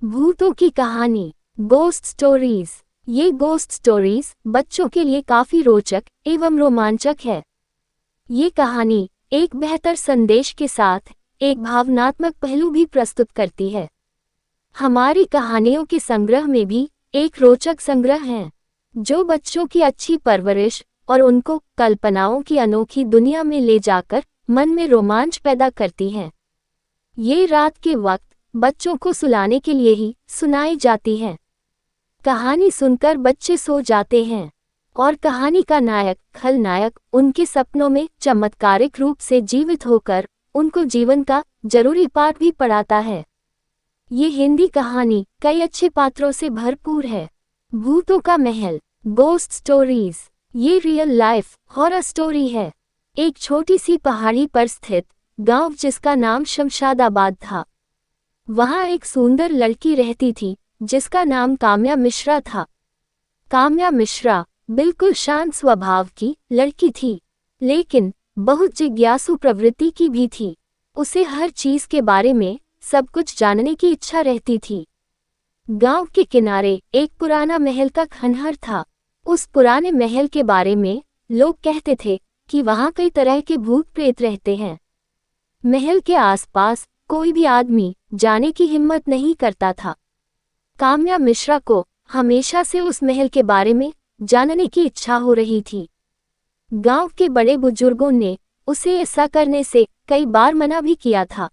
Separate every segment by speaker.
Speaker 1: भूतों की कहानी, गोस्ट स्टोरीज। ये गोस्ट स्टोरीज बच्चों के लिए काफी रोचक एवं रोमांचक है। ये कहानी एक बेहतर संदेश के साथ एक भावनात्मक पहलू भी प्रस्तुत करती है। हमारी कहानियों के संग्रह में भी एक रोचक संग्रह है, जो बच्चों की अच्छी परवरिश और उनको कल्पनाओं की अनोखी दुनिया में ले जाकर मन में रोमांच पैदा करती हैं। ये रात के वक्त बच्चों को सुलाने के लिए ही सुनाई जाती है। कहानी सुनकर बच्चे सो जाते हैं और कहानी का नायक खलनायक उनके सपनों में चमत्कारिक रूप से जीवित होकर उनको जीवन का जरूरी पाठ भी पढ़ाता है। ये हिंदी कहानी कई अच्छे पात्रों से भरपूर है। भूतों का महल, गोस्ट स्टोरीज। ये रियल लाइफ हॉरर स्टोरी है। एक छोटी सी पहाड़ी पर स्थित गांव जिसका नाम शमशादाबाद था। वहां एक सुंदर लड़की रहती थी जिसका नाम काम्या मिश्रा था। काम्या मिश्रा बिल्कुल शांत स्वभाव की लड़की थी, लेकिन बहुत जिज्ञासु प्रवृत्ति की भी थी। उसे हर चीज के बारे में सब कुछ जानने की इच्छा रहती थी। गांव के किनारे एक पुराना महल का खंडहर था। उस पुराने महल के बारे में लोग कहते थे कि वहां कई तरह के भूत प्रेत रहते हैं। महल के आसपास कोई भी आदमी जाने की हिम्मत नहीं करता था। काम्या मिश्रा को हमेशा से उस महल के बारे में जानने की इच्छा हो रही थी। गांव के बड़े बुजुर्गों ने उसे ऐसा करने से कई बार मना भी किया था,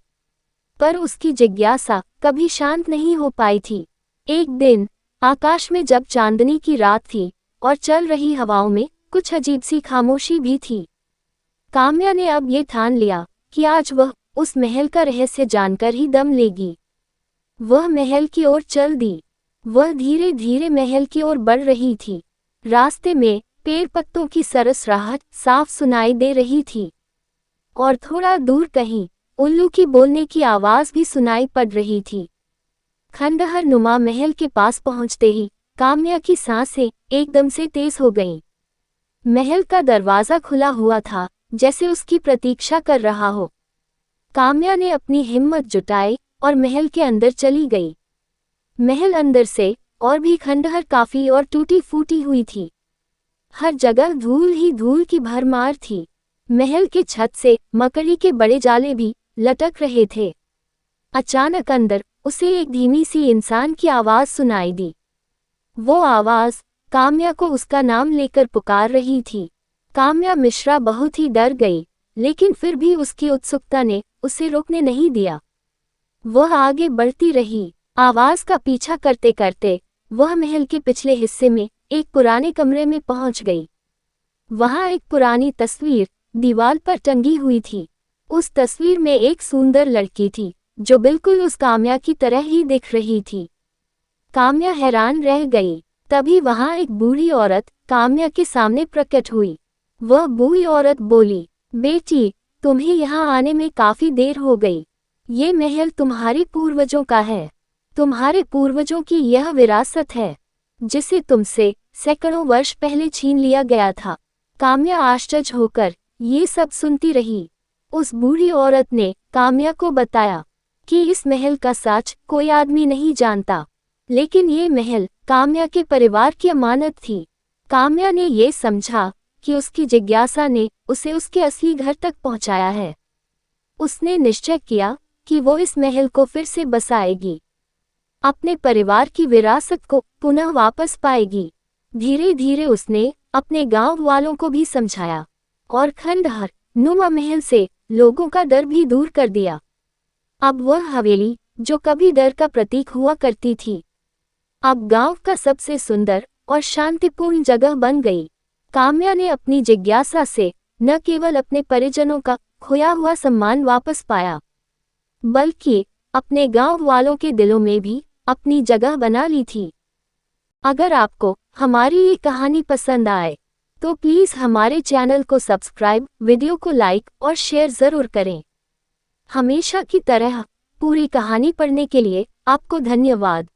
Speaker 1: पर उसकी जिज्ञासा कभी शांत नहीं हो पाई थी। एक दिन आकाश में जब चांदनी की रात थी और चल रही हवाओं में कुछ अजीब सी खामोशी भी थी, काम्या ने अब ये ठान लिया कि आज वह उस महल का रहस्य जानकर ही दम लेगी। वह महल की ओर चल दी। वह धीरे धीरे महल की ओर बढ़ रही थी। रास्ते में पेड़ पत्तों की सरसराहट साफ सुनाई दे रही थी और थोड़ा दूर कहीं उल्लू की बोलने की आवाज भी सुनाई पड़ रही थी। खंडहर नुमा महल के पास पहुंचते ही काम्या की सांसें एकदम से तेज हो गईं। महल का दरवाजा खुला हुआ था, जैसे उसकी प्रतीक्षा कर रहा हो। काम्या ने अपनी हिम्मत जुटाई और महल के अंदर चली गई। महल अंदर से और भी खंडहर काफी और टूटी फूटी हुई थी। हर जगह धूल ही धूल की भरमार थी। महल के छत से मकड़ी के बड़े जाले भी लटक रहे थे। अचानक अंदर उसे एक धीमी सी इंसान की आवाज सुनाई दी। वो आवाज काम्या को उसका नाम लेकर पुकार रही थी। काम्या मिश्रा बहुत ही डर गई, लेकिन फिर भी उसकी उत्सुकता ने उसे रोकने नहीं दिया। वह आगे बढ़ती रही। आवाज का पीछा करते करते वह महल के पिछले हिस्से में एक पुराने कमरे में पहुंच गई। वहां एक पुरानी तस्वीर दीवार पर टंगी हुई थी। उस तस्वीर में एक सुंदर लड़की थी जो बिल्कुल उस काम्या की तरह ही दिख रही थी। काम्या हैरान रह गई। तभी वहां एक बूढ़ी औरत काम्या के सामने प्रकट हुई। वह बूढ़ी औरत बोली, बेटी, तुम्हें यहाँ आने में काफी देर हो गई। ये महल तुम्हारे पूर्वजों का है। तुम्हारे पूर्वजों की यह विरासत है, जिसे तुमसे सैकड़ों वर्ष पहले छीन लिया गया था। काम्या आश्चर्य होकर ये सब सुनती रही। उस बूढ़ी औरत ने काम्या को बताया कि इस महल का सच कोई आदमी नहीं जानता, लेकिन ये महल काम्या के परिवार की अमानत थी। काम्या ने ये समझा कि उसकी जिज्ञासा ने उसे उसके असली घर तक पहुंचाया है। उसने निश्चय किया कि वो इस महल को फिर से बसाएगी, अपने परिवार की विरासत को पुनः वापस पाएगी। धीरे धीरे उसने अपने गांव वालों को भी समझाया और खंडहर नुमा महल से लोगों का डर भी दूर कर दिया। अब वह हवेली जो कभी डर का प्रतीक हुआ करती थी, अब गांव का सबसे सुंदर और शांतिपूर्ण जगह बन गई। काम्या ने अपनी जिज्ञासा से न केवल अपने परिजनों का खोया हुआ सम्मान वापस पाया, बल्कि अपने गांव वालों के दिलों में भी अपनी जगह बना ली थी। अगर आपको हमारी ये कहानी पसंद आए तो प्लीज़ हमारे चैनल को सब्सक्राइब, वीडियो को लाइक और शेयर ज़रूर करें। हमेशा की तरह पूरी कहानी पढ़ने के लिए आपको धन्यवाद।